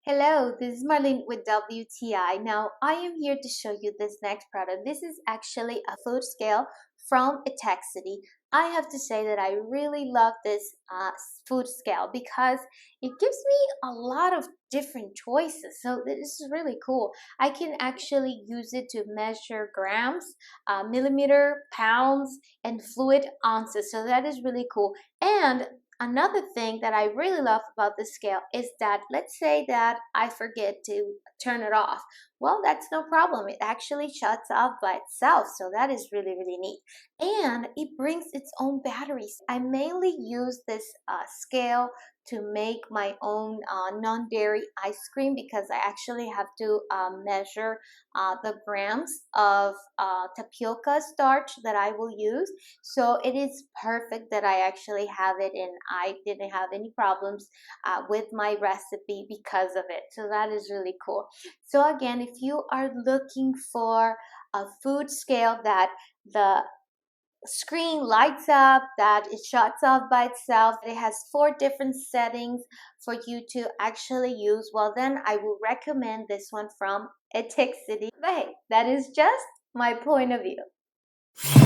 Hello, this is Marlene with WTI. Now, I am here to show you this next product. This is actually a food scale from Etekcity. I have to say that I really love this food scale because it gives me a lot of different choices. So this is really cool. I can actually use it to measure grams, millimeter, pounds, and fluid ounces. So that is really cool. And another thing that I really love about this scale is that let's say that I forget to turn it off. Well, that's no problem. It actually shuts off by itself. So that is really, really neat. And it brings its own batteries. I mainly use this scale to make my own non-dairy ice cream because I actually have to measure the grams of tapioca starch that I will use. So it is perfect that I actually have it, and I didn't have any problems with my recipe because of it. So that is really cool. So again, if you are looking for a food scale that the screen lights up, that it shuts off by itself, it has 4 different settings for you to actually use, well then I will recommend this one from Etekcity. But hey, that is just my point of view.